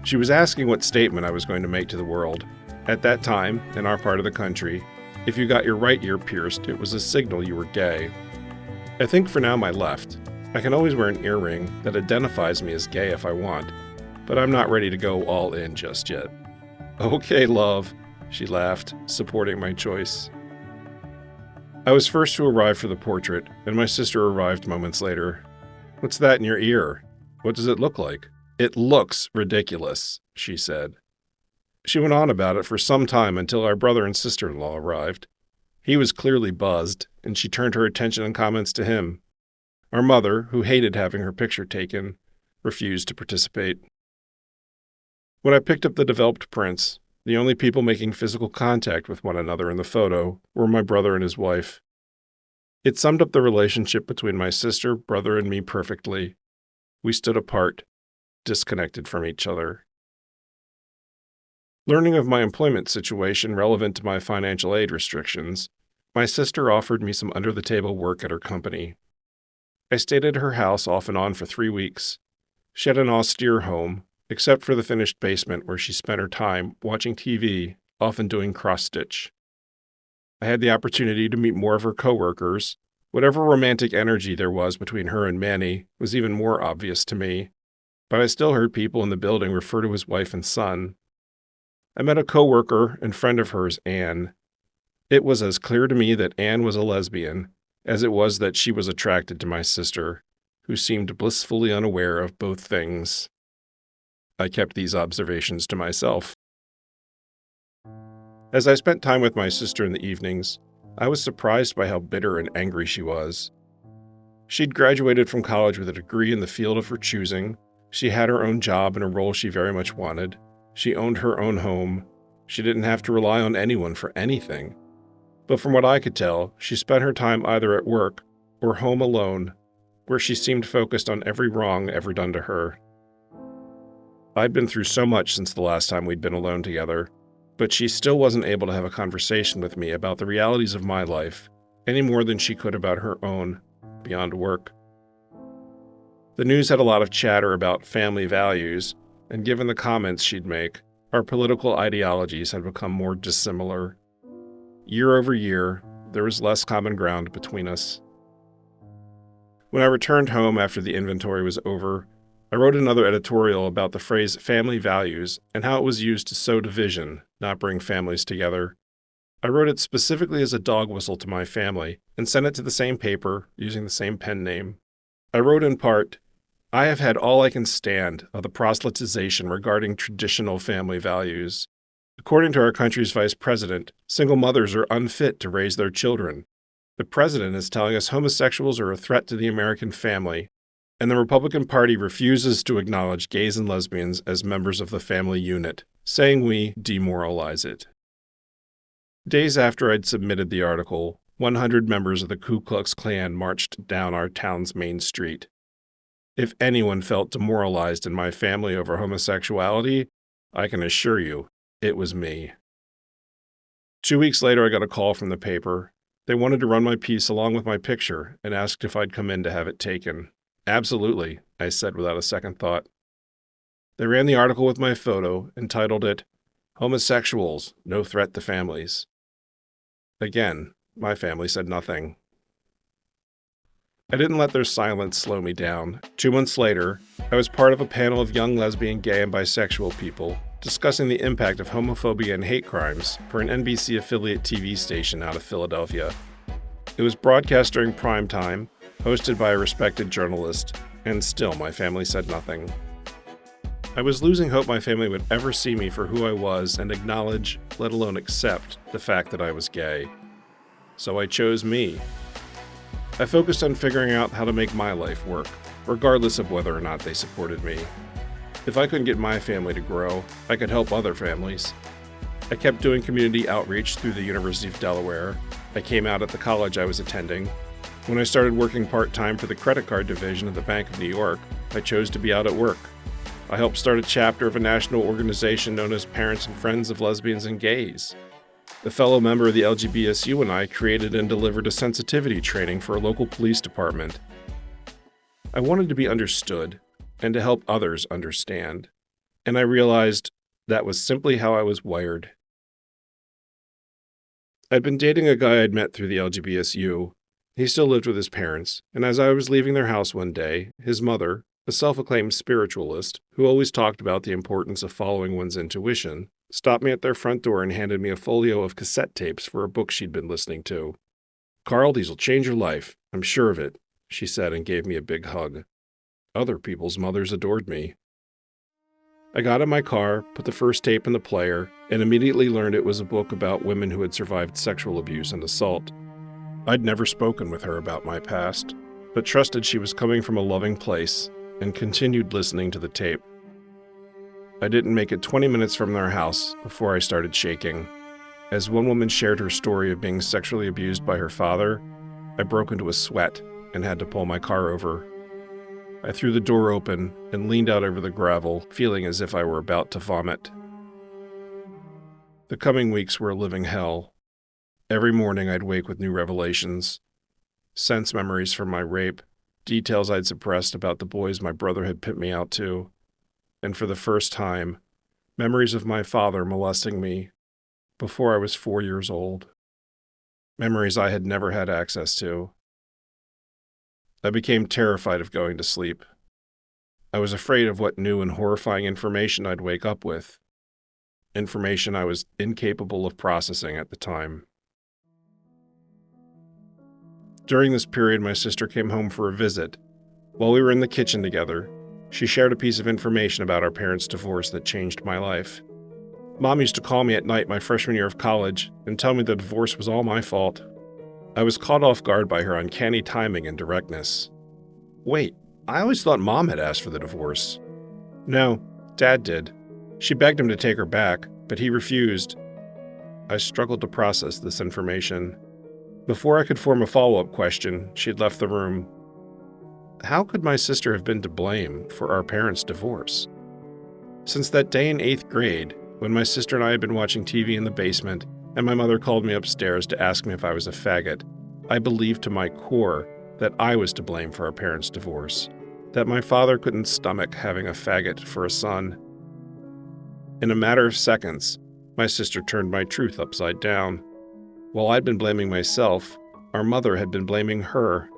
She was asking what statement I was going to make to the world. At that time, in our part of the country, if you got your right ear pierced, it was a signal you were gay. I think for now my left. I can always wear an earring that identifies me as gay if I want, but I'm not ready to go all in just yet. Okay, love, she laughed, supporting my choice. I was first to arrive for the portrait, and my sister arrived moments later. What's that in your ear? What does it look like? It looks ridiculous, she said. She went on about it for some time until our brother and sister-in-law arrived. He was clearly buzzed, and she turned her attention and comments to him. Our mother, who hated having her picture taken, refused to participate. When I picked up the developed prints, the only people making physical contact with one another in the photo were my brother and his wife. It summed up the relationship between my sister, brother, and me perfectly. We stood apart, disconnected from each other. Learning of my employment situation relevant to my financial aid restrictions, my sister offered me some under-the-table work at her company. I stayed at her house off and on for 3 weeks. She had an austere home, except for the finished basement where she spent her time watching TV, often doing cross-stitch. I had the opportunity to meet more of her coworkers. Whatever romantic energy there was between her and Manny was even more obvious to me. but I still heard people in the building refer to his wife and son. I met a coworker and friend of hers, Anne. It was as clear to me that Anne was a lesbian as it was that she was attracted to my sister, who seemed blissfully unaware of both things. I kept these observations to myself. As I spent time with my sister in the evenings, I was surprised by how bitter and angry she was. She'd graduated from college with a degree in the field of her choosing. She had her own job and a role she very much wanted. She owned her own home. She didn't have to rely on anyone for anything. But from what I could tell, she spent her time either at work or home alone, where she seemed focused on every wrong ever done to her. I'd been through so much since the last time we'd been alone together, but she still wasn't able to have a conversation with me about the realities of my life, any more than she could about her own, beyond work. The news had a lot of chatter about family values, and given the comments she'd make, our political ideologies had become more dissimilar. Year over year, there was less common ground between us. When I returned home after the inventory was over, I wrote another editorial about the phrase family values and how it was used to sow division, not bring families together. I wrote it specifically as a dog whistle to my family and sent it to the same paper using the same pen name. I wrote in part, "I have had all I can stand of the proselytization regarding traditional family values. According to our country's vice president, single mothers are unfit to raise their children. The president is telling us homosexuals are a threat to the American family, and the Republican Party refuses to acknowledge gays and lesbians as members of the family unit, saying we demoralize it." Days after I'd submitted the article, 100 members of the Ku Klux Klan marched down our town's main street. If anyone felt demoralized in my family over homosexuality, I can assure you, it was me. 2 weeks later, I got a call from the paper. They wanted to run my piece along with my picture and asked if I'd come in to have it taken. "Absolutely," I said without a second thought. They ran the article with my photo and titled it, "Homosexuals, No Threat to Families." Again, my family said nothing. I didn't let their silence slow me down. 2 months later, I was part of a panel of young lesbian, gay, and bisexual people discussing the impact of homophobia and hate crimes for an NBC affiliate TV station out of Philadelphia. It was broadcast during prime time, hosted by a respected journalist, and still my family said nothing. I was losing hope my family would ever see me for who I was and acknowledge, let alone accept, the fact that I was gay. So I chose me. I focused on figuring out how to make my life work, regardless of whether or not they supported me. If I couldn't get my family to grow, I could help other families. I kept doing community outreach through the University of Delaware. I came out at the college I was attending. When I started working part-time for the credit card division at the Bank of New York, I chose to be out at work. I helped start a chapter of a national organization known as Parents and Friends of Lesbians and Gays. A fellow member of the LGBSU and I created and delivered a sensitivity training for a local police department. I wanted to be understood and to help others understand, and I realized that was simply how I was wired. I'd been dating a guy I'd met through the LGBSU. He still lived with his parents, and as I was leaving their house one day, his mother, a self-acclaimed spiritualist who always talked about the importance of following one's intuition, stopped me at their front door and handed me a folio of cassette tapes for a book she'd been listening to. "Carl, these will change your life. I'm sure of it," she said and gave me a big hug. Other people's mothers adored me. I got in my car, put the first tape in the player, and immediately learned it was a book about women who had survived sexual abuse and assault. I'd never spoken with her about my past, but trusted she was coming from a loving place and continued listening to the tape. I didn't make it 20 minutes from their house before I started shaking. As one woman shared her story of being sexually abused by her father, I broke into a sweat and had to pull my car over. I threw the door open and leaned out over the gravel, feeling as if I were about to vomit. The coming weeks were a living hell. Every morning I'd wake with new revelations. Sense memories from my rape, details I'd suppressed about the boys my brother had pimped me out to, and for the first time, memories of my father molesting me before I was 4 years old. Memories I had never had access to. I became terrified of going to sleep. I was afraid of what new and horrifying information I'd wake up with, information I was incapable of processing at the time. During this period, my sister came home for a visit. While we were in the kitchen together, she shared a piece of information about our parents' divorce that changed my life. Mom used to call me at night my freshman year of college and tell me the divorce was all my fault. I was caught off guard by her uncanny timing and directness. Wait, I always thought Mom had asked for the divorce. No, Dad did. She begged him to take her back, but he refused. I struggled to process this information. Before I could form a follow-up question, she had left the room. How could my sister have been to blame for our parents' divorce? Since that day in 8th grade, when my sister and I had been watching TV in the basement, and my mother called me upstairs to ask me if I was a faggot, I believed to my core that I was to blame for our parents' divorce, that my father couldn't stomach having a faggot for a son. In a matter of seconds, my sister turned my truth upside down. While I'd been blaming myself, our mother had been blaming her.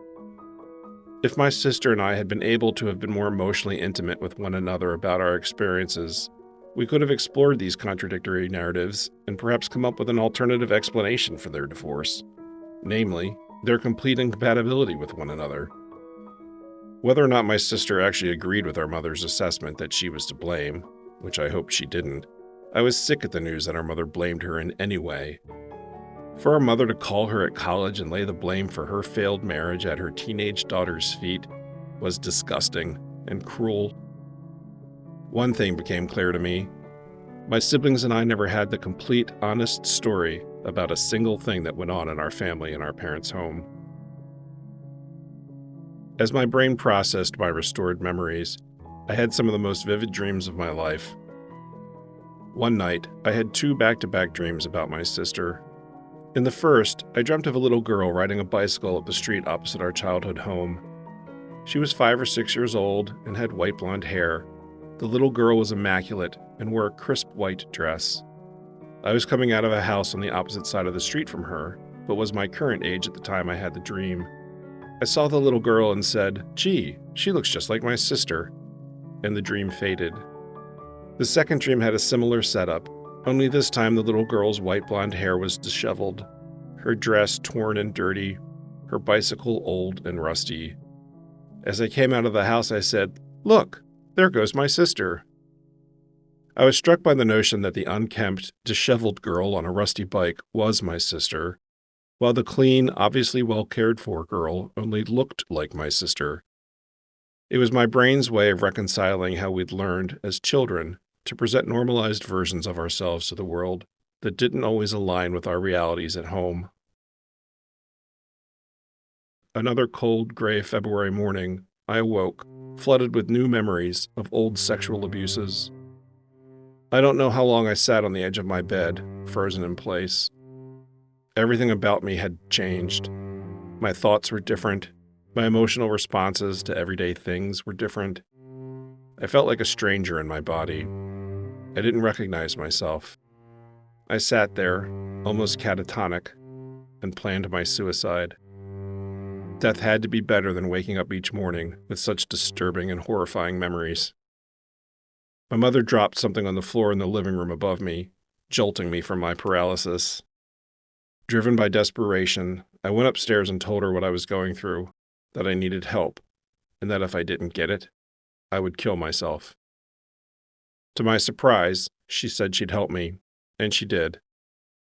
If my sister and I had been able to have been more emotionally intimate with one another about our experiences, we could have explored these contradictory narratives and perhaps come up with an alternative explanation for their divorce, namely, their complete incompatibility with one another. Whether or not my sister actually agreed with our mother's assessment that she was to blame, which I hoped she didn't, I was sick at the news that our mother blamed her in any way. For our mother to call her at college and lay the blame for her failed marriage at her teenage daughter's feet was disgusting and cruel. One thing became clear to me. My siblings and I never had the complete, honest story about a single thing that went on in our family in our parents' home. As my brain processed my restored memories, I had some of the most vivid dreams of my life. One night, I had 2 back-to-back dreams about my sister. In the first, I dreamt of a little girl riding a bicycle up the street opposite our childhood home. She was 5 or 6 years old and had white blonde hair. The little girl was immaculate and wore a crisp white dress. I was coming out of a house on the opposite side of the street from her, but was my current age at the time I had the dream. I saw the little girl and said, "Gee, she looks just like my sister," and the dream faded. The second dream had a similar setup, only this time the little girl's white blonde hair was disheveled, her dress torn and dirty, her bicycle old and rusty. As I came out of the house, I said, "Look, there goes my sister." I was struck by the notion that the unkempt, disheveled girl on a rusty bike was my sister, while the clean, obviously well-cared-for girl only looked like my sister. It was my brain's way of reconciling how we'd learned, as children, to present normalized versions of ourselves to the world that didn't always align with our realities at home. Another cold, gray February morning, I awoke, flooded with new memories of old sexual abuses. I don't know how long I sat on the edge of my bed, frozen in place. Everything about me had changed. My thoughts were different. My emotional responses to everyday things were different. I felt like a stranger in my body. I didn't recognize myself. I sat there, almost catatonic, and planned my suicide. Death had to be better than waking up each morning with such disturbing and horrifying memories. My mother dropped something on the floor in the living room above me, jolting me from my paralysis. Driven by desperation, I went upstairs and told her what I was going through, that I needed help, and that if I didn't get it, I would kill myself. To my surprise, she said she'd help me, and she did.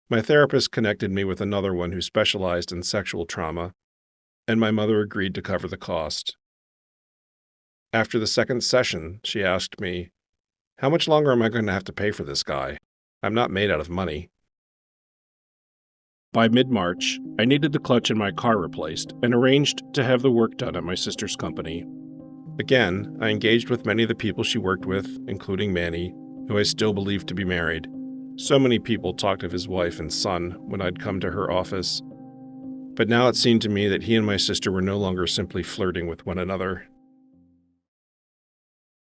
My therapist connected me with another one who specialized in sexual trauma, and my mother agreed to cover the cost. After the second session, she asked me, "How much longer am I going to have to pay for this guy? I'm not made out of money." By mid-March, I needed the clutch in my car replaced and arranged to have the work done at my sister's company. Again, I engaged with many of the people she worked with, including Manny, who I still believed to be married. So many people talked of his wife and son when I'd come to her office. But now it seemed to me that he and my sister were no longer simply flirting with one another.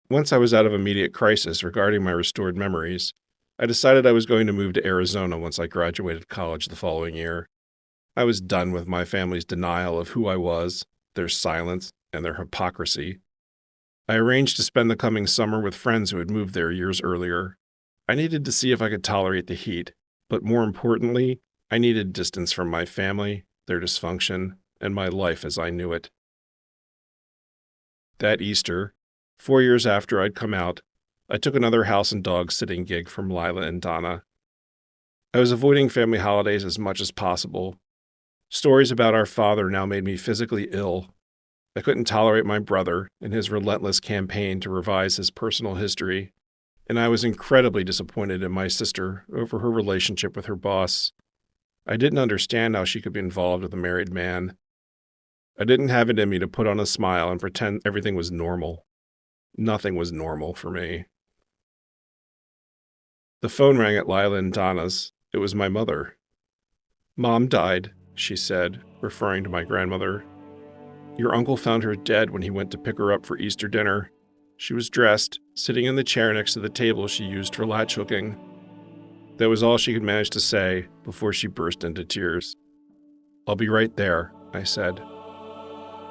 Once I was out of immediate crisis regarding my restored memories, I decided I was going to move to Arizona once I graduated college the following year. I was done with my family's denial of who I was, their silence, and their hypocrisy. I arranged to spend the coming summer with friends who had moved there years earlier. I needed to see if I could tolerate the heat, but more importantly, I needed distance from my family, their dysfunction, and my life as I knew it. That Easter, 4 years after I'd come out, I took another house and dog sitting gig from Lila and Donna. I was avoiding family holidays as much as possible. Stories about our father now made me physically ill. I couldn't tolerate my brother and his relentless campaign to revise his personal history, and I was incredibly disappointed in my sister over her relationship with her boss. I didn't understand how she could be involved with a married man. I didn't have it in me to put on a smile and pretend everything was normal. Nothing was normal for me. The phone rang at Lila and Donna's. It was my mother. "Mom died," she said, referring to my grandmother. "Your uncle found her dead when he went to pick her up for Easter dinner. She was dressed, sitting in the chair next to the table she used for latch hooking." That was all she could manage to say before she burst into tears. "I'll be right there," I said.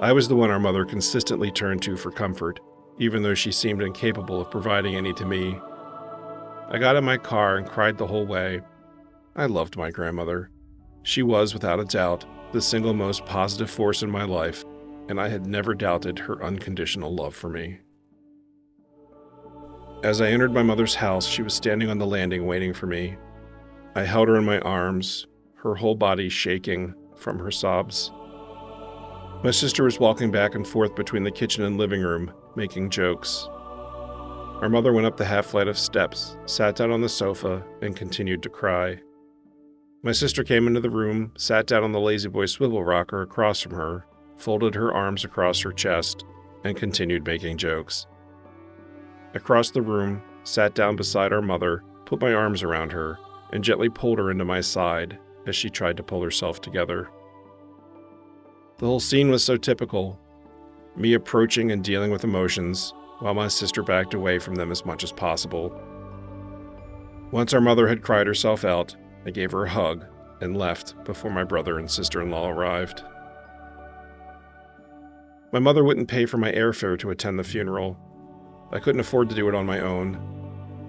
I was the one our mother consistently turned to for comfort, even though she seemed incapable of providing any to me. I got in my car and cried the whole way. I loved my grandmother. She was, without a doubt, the single most positive force in my life, and I had never doubted her unconditional love for me. As I entered my mother's house, she was standing on the landing waiting for me. I held her in my arms, her whole body shaking from her sobs. My sister was walking back and forth between the kitchen and living room, making jokes. Our mother went up the half flight of steps, sat down on the sofa, and continued to cry. My sister came into the room, sat down on the lazy-boy swivel rocker across from her, folded her arms across her chest, and continued making jokes. I crossed the room, sat down beside our mother, put my arms around her, and gently pulled her into my side as she tried to pull herself together. The whole scene was so typical, me approaching and dealing with emotions, while my sister backed away from them as much as possible. Once our mother had cried herself out, I gave her a hug and left before my brother and sister-in-law arrived. My mother wouldn't pay for my airfare to attend the funeral. I couldn't afford to do it on my own.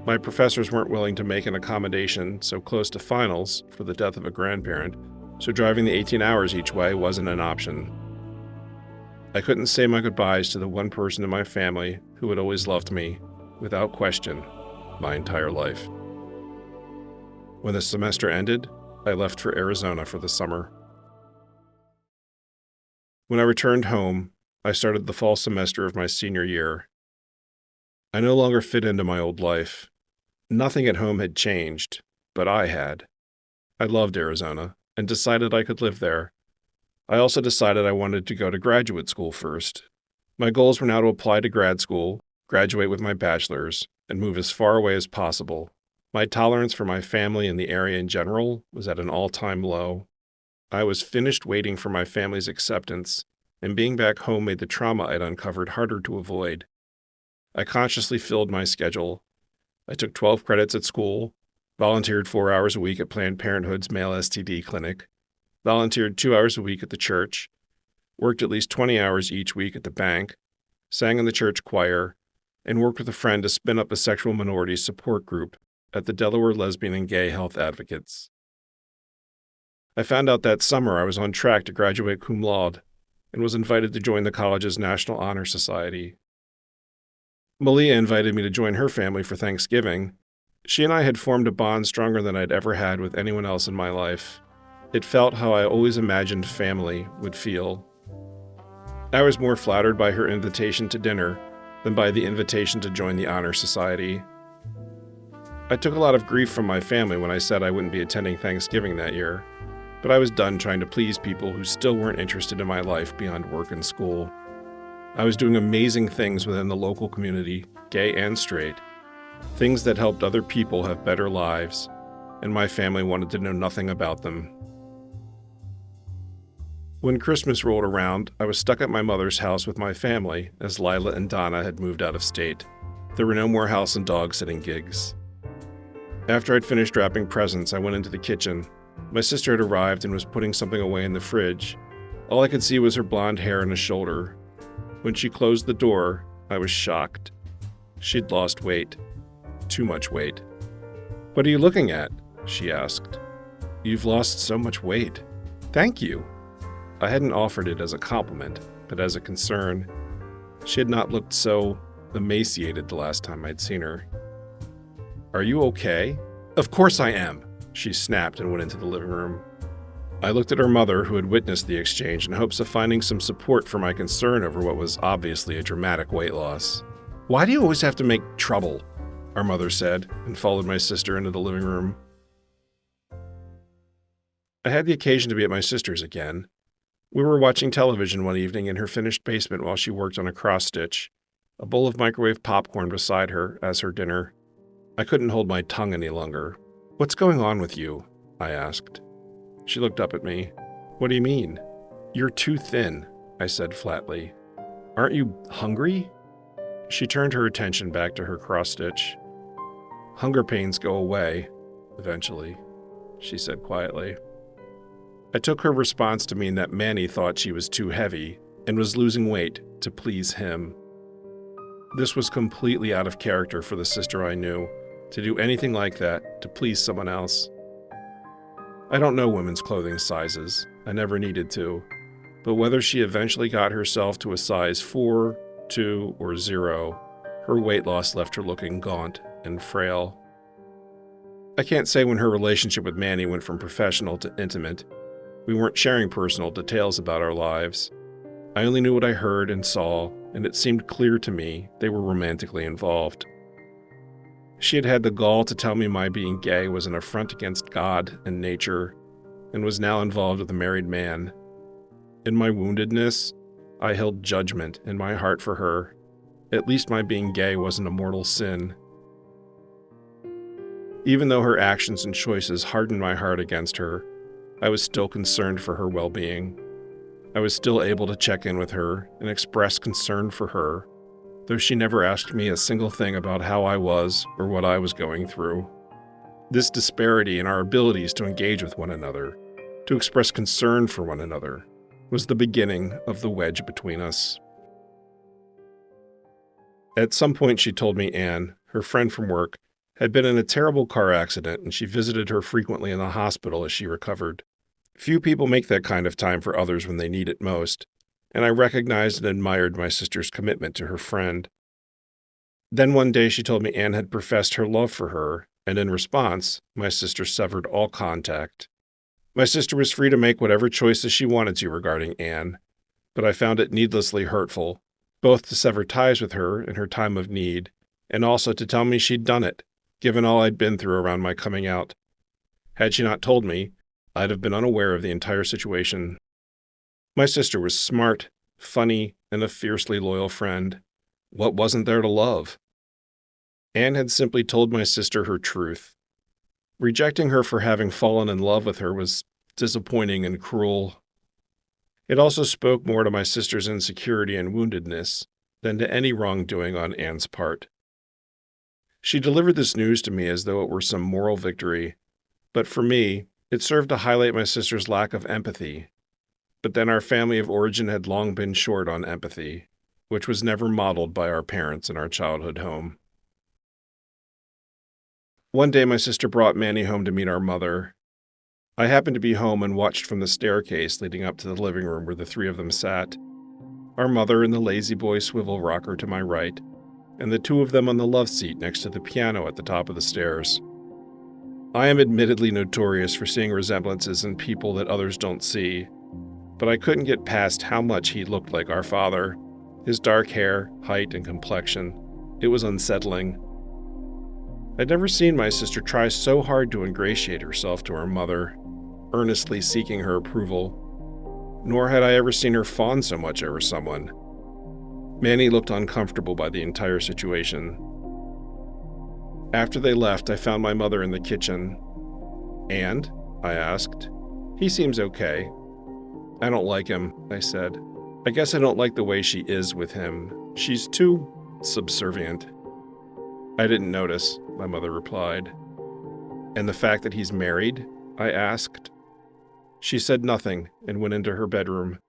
My professors weren't willing to make an accommodation so close to finals for the death of a grandparent, so driving the 18 hours each way wasn't an option. I couldn't say my goodbyes to the one person in my family who had always loved me, without question, my entire life. When the semester ended, I left for Arizona for the summer. When I returned home, I started the fall semester of my senior year. I no longer fit into my old life. Nothing at home had changed, but I had. I loved Arizona and decided I could live there. I also decided I wanted to go to graduate school first. My goals were now to apply to grad school, graduate with my bachelor's, and move as far away as possible. My tolerance for my family and the area in general was at an all-time low. I was finished waiting for my family's acceptance, and being back home made the trauma I'd uncovered harder to avoid. I consciously filled my schedule. I took 12 credits at school, volunteered 4 hours a week at Planned Parenthood's male STD clinic, volunteered 2 hours a week at the church, worked at least 20 hours each week at the bank, sang in the church choir, and worked with a friend to spin up a sexual minorities support group at the Delaware Lesbian and Gay Health Advocates. I found out that summer I was on track to graduate cum laude and was invited to join the college's National Honor Society. Malia invited me to join her family for Thanksgiving. She and I had formed a bond stronger than I'd ever had with anyone else in my life. It felt how I always imagined family would feel. I was more flattered by her invitation to dinner than by the invitation to join the Honor Society. I took a lot of grief from my family when I said I wouldn't be attending Thanksgiving that year, but I was done trying to please people who still weren't interested in my life beyond work and school. I was doing amazing things within the local community, gay and straight, things that helped other people have better lives, and my family wanted to know nothing about them. When Christmas rolled around, I was stuck at my mother's house with my family as Lila and Donna had moved out of state. There were no more house and dog sitting gigs. After I'd finished wrapping presents, I went into the kitchen. My sister had arrived and was putting something away in the fridge. All I could see was her blonde hair and a shoulder. When she closed the door, I was shocked. She'd lost weight. Too much weight. "What are you looking at?" she asked. "You've lost so much weight." "Thank you." I hadn't offered it as a compliment, but as a concern. She had not looked so emaciated the last time I'd seen her. "Are you okay?" "Of course I am," she snapped and went into the living room. I looked at her mother, who had witnessed the exchange, in hopes of finding some support for my concern over what was obviously a dramatic weight loss. "Why do you always have to make trouble?" our mother said, and followed my sister into the living room. I had the occasion to be at my sister's again. We were watching television one evening in her finished basement while she worked on a cross-stitch, a bowl of microwave popcorn beside her as her dinner. I couldn't hold my tongue any longer. "What's going on with you?" I asked. She looked up at me. "What do you mean?" "You're too thin," I said flatly. "Aren't you hungry?" She turned her attention back to her cross-stitch. "Hunger pains go away, eventually," she said quietly. I took her response to mean that Manny thought she was too heavy and was losing weight to please him. This was completely out of character for the sister I knew, to do anything like that to please someone else. I don't know women's clothing sizes. I never needed to. But whether she eventually got herself to a size 4, 2, or 0, her weight loss left her looking gaunt and frail. I can't say when her relationship with Manny went from professional to intimate. We weren't sharing personal details about our lives. I only knew what I heard and saw, and it seemed clear to me they were romantically involved. She had had the gall to tell me my being gay was an affront against God and nature, and was now involved with a married man. In my woundedness, I held judgment in my heart for her. At least my being gay wasn't a mortal sin. Even though her actions and choices hardened my heart against her, I was still concerned for her well-being. I was still able to check in with her and express concern for her, though she never asked me a single thing about how I was or what I was going through. This disparity in our abilities to engage with one another, to express concern for one another, was the beginning of the wedge between us. At some point she told me Anne, her friend from work, had been in a terrible car accident and she visited her frequently in the hospital as she recovered. Few people make that kind of time for others when they need it most, and I recognized and admired my sister's commitment to her friend. Then one day she told me Anne had professed her love for her, and in response, my sister severed all contact. My sister was free to make whatever choices she wanted to regarding Anne, but I found it needlessly hurtful, both to sever ties with her in her time of need, and also to tell me she'd done it, given all I'd been through around my coming out. Had she not told me, I'd have been unaware of the entire situation. My sister was smart, funny, and a fiercely loyal friend. What wasn't there to love? Anne had simply told my sister her truth. Rejecting her for having fallen in love with her was disappointing and cruel. It also spoke more to my sister's insecurity and woundedness than to any wrongdoing on Anne's part. She delivered this news to me as though it were some moral victory, but for me, it served to highlight my sister's lack of empathy. But then our family of origin had long been short on empathy, which was never modeled by our parents in our childhood home. One day my sister brought Manny home to meet our mother. I happened to be home and watched from the staircase leading up to the living room where the three of them sat. Our mother in the lazy boy swivel rocker to my right, and the two of them on the love seat next to the piano at the top of the stairs. I am admittedly notorious for seeing resemblances in people that others don't see, but I couldn't get past how much he looked like our father. His dark hair, height, and complexion. It was unsettling. I'd never seen my sister try so hard to ingratiate herself to her mother, earnestly seeking her approval, nor had I ever seen her fawn so much over someone. Manny looked uncomfortable by the entire situation. After they left, I found my mother in the kitchen. "And?" I asked. "He seems okay." "I don't like him," I said. "I guess I don't like the way she is with him. She's too subservient." "I didn't notice," my mother replied. "And the fact that he's married?" I asked. She said nothing and went into her bedroom.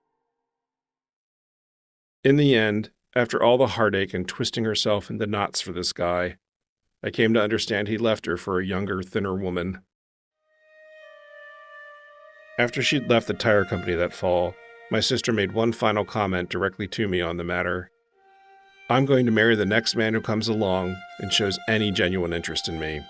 In the end, After all the heartache and twisting herself into knots for this guy, I came to understand he left her for a younger, thinner woman. After she'd left the tire company that fall, my sister made one final comment directly to me on the matter. "I'm going to marry the next man who comes along and shows any genuine interest in me."